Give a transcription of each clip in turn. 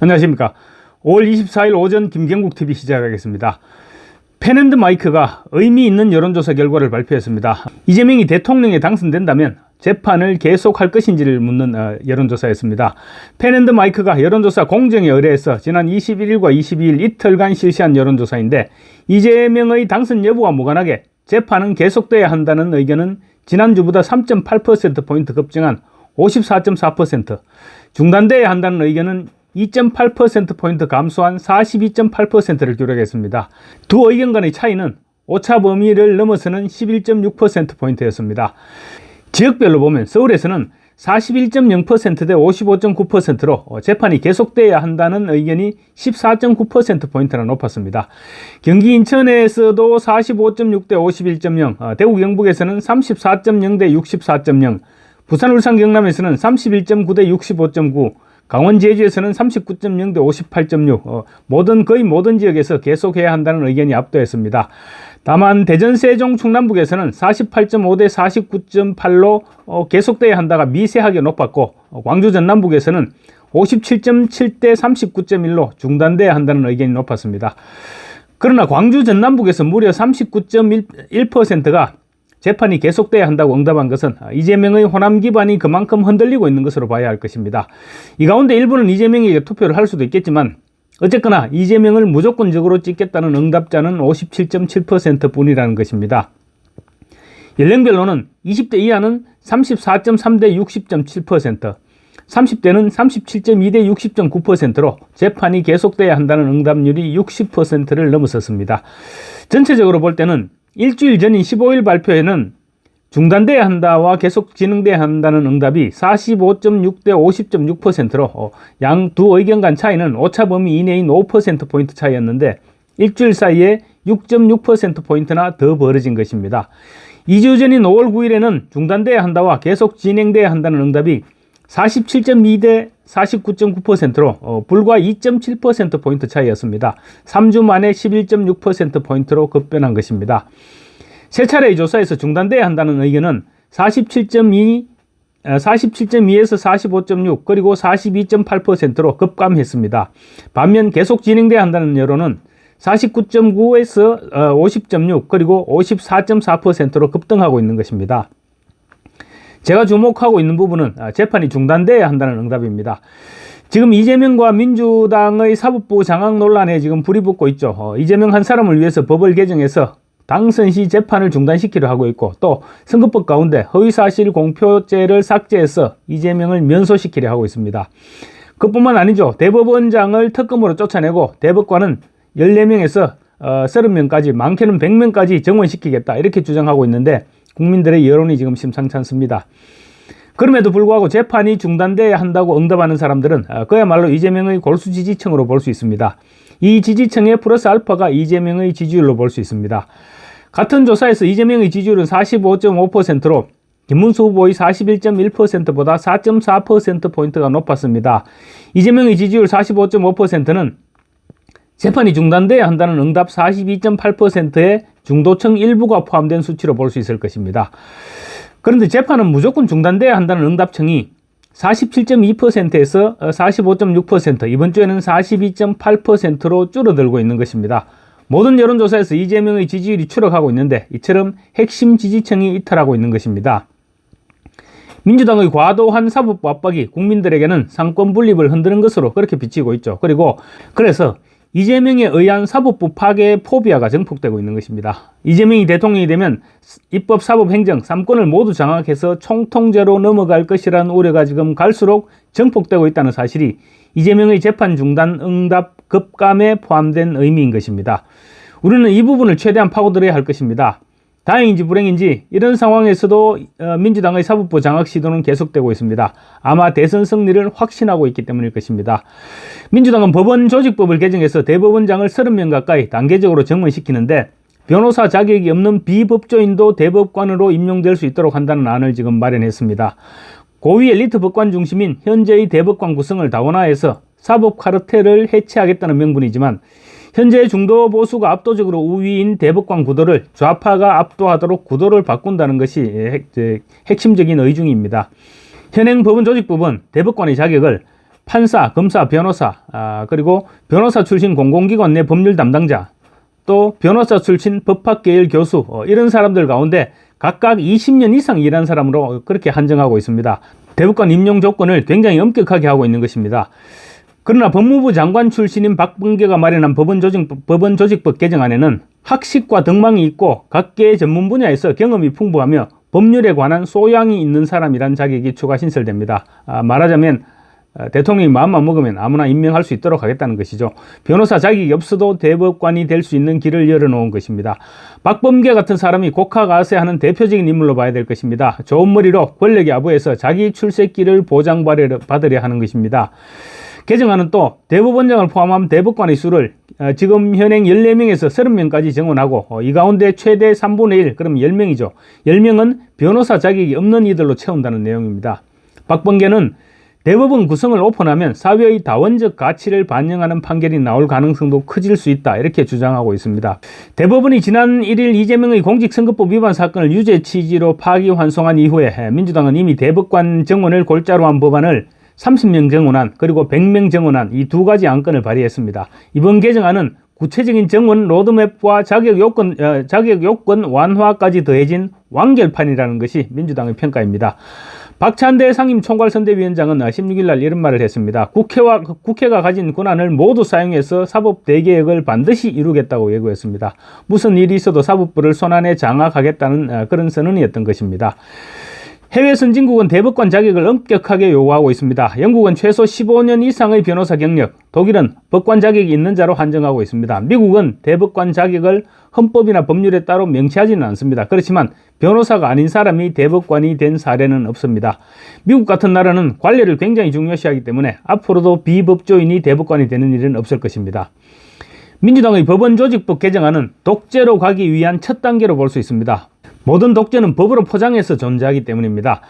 안녕하십니까. 5월 24일 오전 김경국TV 시작하겠습니다. 펜앤드마이크가 의미 있는 여론조사 결과를 발표했습니다. 이재명이 대통령에 당선된다면 재판을 계속할 것인지를 묻는 여론조사였습니다. 펜앤드마이크가 여론조사 공정에 의뢰해서 지난 21일과 22일 이틀간 실시한 여론조사인데, 이재명의 당선 여부와 무관하게 재판은 계속돼야 한다는 의견은 지난주보다 3.8%포인트 급증한 54.4%, 중단돼야 한다는 의견은 2.8%포인트 감소한 42.8%를 기록했습니다. 두 의견 간의 차이는 오차 범위를 넘어서는 11.6%포인트였습니다. 지역별로 보면 서울에서는 41.0%대 55.9%로 재판이 계속돼야 한다는 의견이 14.9%포인트나 높았습니다. 경기 인천에서도 45.6대 51.0, 대구 경북에서는 34.0 대 64.0, 부산 울산 경남에서는 31.9 대 65.9, 강원 제주에서는 39.0 대 58.6, 거의 모든 지역에서 계속해야 한다는 의견이 압도했습니다. 다만 대전 세종 충남북에서는 48.5 대 49.8로 계속돼야 한다가 미세하게 높았고, 광주 전남북에서는 57.7 대 39.1로 중단돼야 한다는 의견이 높았습니다. 그러나 광주 전남북에서 무려 39.1%가 재판이 계속돼야 한다고 응답한 것은 이재명의 호남 기반이 그만큼 흔들리고 있는 것으로 봐야 할 것입니다. 이 가운데 일부는 이재명에게 투표를 할 수도 있겠지만, 어쨌거나 이재명을 무조건적으로 찍겠다는 응답자는 57.7% 뿐이라는 것입니다. 연령별로는 20대 이하는 34.3 대 60.7%, 30대는 37.2 대 60.9%로 재판이 계속돼야 한다는 응답률이 60%를 넘어섰습니다. 전체적으로 볼 때는 일주일 전인 15일 발표에는 중단돼야 한다와 계속 진행돼야 한다는 응답이 45.6 대 50.6%로 양 두 의견 간 차이는 오차 범위 이내인 5%포인트 차이였는데, 일주일 사이에 6.6%포인트나 더 벌어진 것입니다. 2주 전인 5월 9일에는 중단돼야 한다와 계속 진행돼야 한다는 응답이 47.2 대 49.9%로 불과 2.7%포인트 차이였습니다. 3주 만에 11.6%포인트로 급변한 것입니다. 세 차례의 조사에서 중단돼야 한다는 의견은 47.2에서 45.6, 그리고 42.8%로 급감했습니다. 반면 계속 진행돼야 한다는 여론은 49.9에서 50.6, 그리고 54.4%로 급등하고 있는 것입니다. 제가 주목하고 있는 부분은 재판이 중단돼야 한다는 응답입니다. 지금 이재명과 민주당의 사법부 장악 논란에 지금 불이 붙고 있죠. 이재명 한 사람을 위해서 법을 개정해서 당선 시 재판을 중단시키려 하고 있고, 또 선거법 가운데 허위사실 공표죄를 삭제해서 이재명을 면소시키려 하고 있습니다. 그뿐만 아니죠. 대법원장을 특검으로 쫓아내고 대법관은 14명에서 30명까지, 많게는 100명까지 정원시키겠다, 이렇게 주장하고 있는데, 국민들의 여론이 지금 심상치 않습니다. 그럼에도 불구하고 재판이 중단돼야 한다고 응답하는 사람들은 그야말로 이재명의 골수 지지층으로 볼 수 있습니다. 이 지지층의 플러스 알파가 이재명의 지지율로 볼 수 있습니다. 같은 조사에서 이재명의 지지율은 45.5%로 김문수 후보의 41.1%보다 4.4%포인트가 높았습니다. 이재명의 지지율 45.5%는 재판이 중단돼야 한다는 응답 42.8%의 중도층 일부가 포함된 수치로 볼 수 있을 것입니다. 그런데 재판은 무조건 중단돼야 한다는 응답층이 47.2%에서 45.6%, 이번 주에는 42.8%로 줄어들고 있는 것입니다. 모든 여론조사에서 이재명의 지지율이 추락하고 있는데, 이처럼 핵심 지지층이 이탈하고 있는 것입니다. 민주당의 과도한 사법부 압박이 국민들에게는 상권 분립을 흔드는 것으로 그렇게 비치고 있죠. 그래서 이재명에 의한 사법부 파괴 포비아가 증폭되고 있는 것입니다. 이재명이 대통령이 되면 입법, 사법, 행정 3권을 모두 장악해서 총통제로 넘어갈 것이라는 우려가 지금 갈수록 증폭되고 있다는 사실이 이재명의 재판 중단 응답 급감에 포함된 의미인 것입니다. 우리는 이 부분을 최대한 파고들어야 할 것입니다. 다행인지 불행인지 이런 상황에서도 민주당의 사법부 장악 시도는 계속되고 있습니다. 아마 대선 승리를 확신하고 있기 때문일 것입니다. 민주당은 법원 조직법을 개정해서 대법원장을 30명 가까이 단계적으로 정원시키는데, 변호사 자격이 없는 비법조인도 대법관으로 임용될 수 있도록 한다는 안을 지금 마련했습니다. 고위 엘리트 법관 중심인 현재의 대법관 구성을 다원화해서 사법 카르텔을 해체하겠다는 명분이지만, 현재 중도 보수가 압도적으로 우위인 대법관 구도를 좌파가 압도하도록 구도를 바꾼다는 것이 핵심적인 의중입니다. 현행 법원조직법은 대법관의 자격을 판사, 검사, 변호사, 그리고 변호사 출신 공공기관 내 법률 담당자, 또 변호사 출신 법학계열 교수, 이런 사람들 가운데 각각 20년 이상 일한 사람으로 그렇게 한정하고 있습니다. 대법관 임용 조건을 굉장히 엄격하게 하고 있는 것입니다. 그러나 법무부 장관 출신인 박범계가 마련한 법원조직법 개정안에는 학식과 덕망이 있고 각계의 전문 분야에서 경험이 풍부하며 법률에 관한 소양이 있는 사람이란 자격이 추가 신설됩니다. 말하자면 대통령이 마음만 먹으면 아무나 임명할 수 있도록 하겠다는 것이죠. 변호사 자격이 없어도 대법관이 될 수 있는 길을 열어놓은 것입니다. 박범계 같은 사람이 곡하가세하는 대표적인 인물로 봐야 될 것입니다. 좋은 머리로 권력의 아부에서 자기 출세길을 보장받으려 하는 것입니다. 개정안은 또 대법원장을 포함한 대법관의 수를 지금 현행 14명에서 30명까지 정원하고 이 가운데 최대 3분의 1, 그럼 10명이죠. 10명은 변호사 자격이 없는 이들로 채운다는 내용입니다. 박범계는 대법원 구성을 오픈하면 사회의 다원적 가치를 반영하는 판결이 나올 가능성도 커질 수 있다, 이렇게 주장하고 있습니다. 대법원이 지난 1일 이재명의 공직선거법 위반 사건을 유죄 취지로 파기환송한 이후에 민주당은 이미 대법관 정원을 골자로 한 법안을 30명 정원안, 그리고 100명 정원안, 이 두 가지 안건을 발의했습니다. 이번 개정안은 구체적인 정원 로드맵과 자격 요건 완화까지 더해진 완결판이라는 것이 민주당의 평가입니다. 박찬대 상임총괄선대위원장은 16일 날 이런 말을 했습니다. 국회가 가진 권한을 모두 사용해서 사법 대개혁을 반드시 이루겠다고 예고했습니다. 무슨 일이 있어도 사법부를 손안에 장악하겠다는 그런 선언이었던 것입니다. 해외 선진국은 대법관 자격을 엄격하게 요구하고 있습니다. 영국은 최소 15년 이상의 변호사 경력, 독일은 법관 자격이 있는 자로 한정하고 있습니다. 미국은 대법관 자격을 헌법이나 법률에 따로 명시하지는 않습니다. 그렇지만 변호사가 아닌 사람이 대법관이 된 사례는 없습니다. 미국 같은 나라는 관례를 굉장히 중요시하기 때문에 앞으로도 비법조인이 대법관이 되는 일은 없을 것입니다. 민주당의 법원조직법 개정안은 독재로 가기 위한 첫 단계로 볼 수 있습니다. 모든 독재는 법으로 포장해서 존재하기 때문입니다.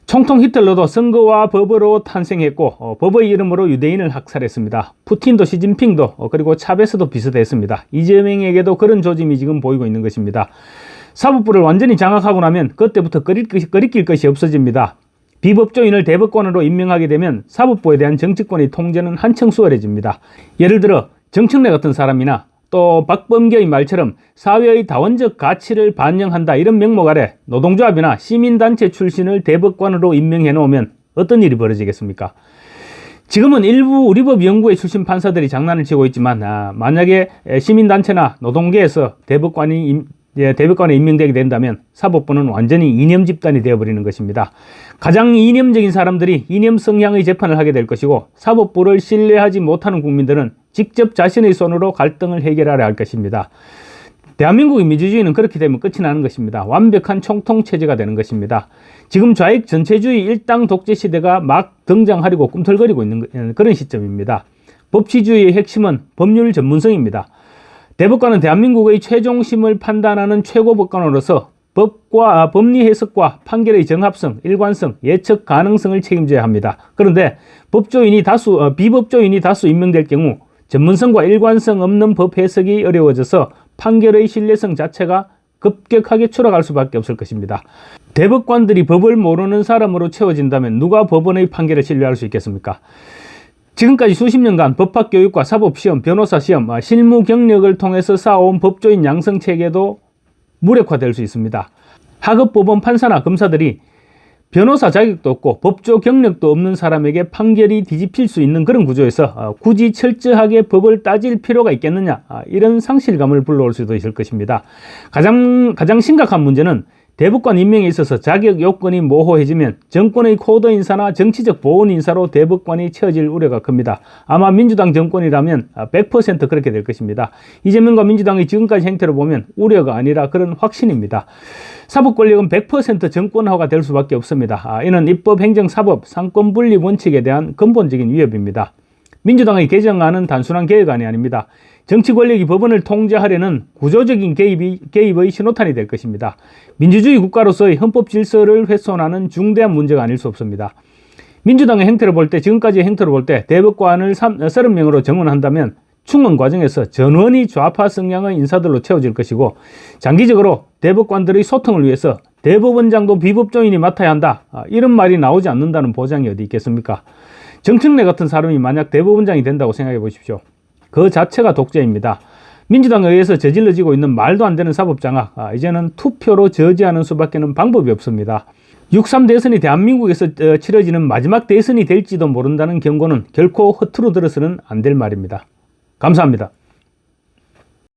총통 히틀러도 선거와 법으로 탄생했고 법의 이름으로 유대인을 학살했습니다. 푸틴도 시진핑도 그리고 차베스도 비슷했습니다. 이재명에게도 그런 조짐이 지금 보이고 있는 것입니다. 사법부를 완전히 장악하고 나면 그때부터 거리낄 것이 없어집니다. 비법조인을 대법관으로 임명하게 되면 사법부에 대한 정치권의 통제는 한층 수월해집니다. 예를 들어 정청래 같은 사람이나 또 박범계의 말처럼 사회의 다원적 가치를 반영한다, 이런 명목 아래 노동조합이나 시민단체 출신을 대법관으로 임명해 놓으면 어떤 일이 벌어지겠습니까? 지금은 일부 우리법 연구회 출신 판사들이 장난을 치고 있지만 만약에 시민단체나 노동계에서 대법관에 임명되게 된다면 사법부는 완전히 이념 집단이 되어버리는 것입니다. 가장 이념적인 사람들이 이념 성향의 재판을 하게 될 것이고 사법부를 신뢰하지 못하는 국민들은 직접 자신의 손으로 갈등을 해결하려 할 것입니다. 대한민국의 민주주의는 그렇게 되면 끝이 나는 것입니다. 완벽한 총통체제가 되는 것입니다. 지금 좌익 전체주의 일당 독재 시대가 막 등장하려고 꿈틀거리고 있는 그런 시점입니다. 법치주의의 핵심은 법률 전문성입니다. 대법관은 대한민국의 최종심을 판단하는 최고법관으로서 법과 법리 해석과 판결의 정합성, 일관성, 예측 가능성을 책임져야 합니다. 그런데 비법조인이 다수 임명될 경우 전문성과 일관성 없는 법 해석이 어려워져서 판결의 신뢰성 자체가 급격하게 추락할 수밖에 없을 것입니다. 대법관들이 법을 모르는 사람으로 채워진다면 누가 법원의 판결을 신뢰할 수 있겠습니까? 지금까지 수십 년간 법학교육과 사법시험, 변호사시험, 실무 경력을 통해서 쌓아온 법조인 양성체계도 무력화될 수 있습니다. 하급 법원 판사나 검사들이 변호사 자격도 없고 법조 경력도 없는 사람에게 판결이 뒤집힐 수 있는 그런 구조에서 굳이 철저하게 법을 따질 필요가 있겠느냐, 이런 상실감을 불러올 수도 있을 것입니다. 가장 심각한 문제는 대법관 임명에 있어서 자격 요건이 모호해지면 정권의 코드 인사나 정치적 보온 인사로 대법관이 채워질 우려가 큽니다. 아마 민주당 정권이라면 100% 그렇게 될 것입니다. 이재명과 민주당의 지금까지 행태로 보면 우려가 아니라 그런 확신입니다. 사법 권력은 100% 정권화가 될 수밖에 없습니다. 이는 입법, 행정, 사법, 상권 분립 원칙에 대한 근본적인 위협입니다. 민주당의 개정안은 단순한 개혁안이 아닙니다. 정치 권력이 법원을 통제하려는 구조적인 개입의 신호탄이 될 것입니다. 민주주의 국가로서의 헌법 질서를 훼손하는 중대한 문제가 아닐 수 없습니다. 민주당의 행태를 볼 때, 지금까지의 행태를 볼 때 대법관을 30명으로 정원한다면 충원 과정에서 전원이 좌파 성향의 인사들로 채워질 것이고, 장기적으로 대법관들의 소통을 위해서 대법원장도 비법조인이 맡아야 한다, 이런 말이 나오지 않는다는 보장이 어디 있겠습니까? 정청래 같은 사람이 만약 대법원장이 된다고 생각해 보십시오. 그 자체가 독재입니다. 민주당에 의해서 저질러지고 있는 말도 안 되는 사법장악, 이제는 투표로 저지하는 수밖에는 방법이 없습니다. 6.3 대선이 대한민국에서 치러지는 마지막 대선이 될지도 모른다는 경고는 결코 허투루 들어서는 안 될 말입니다. 감사합니다.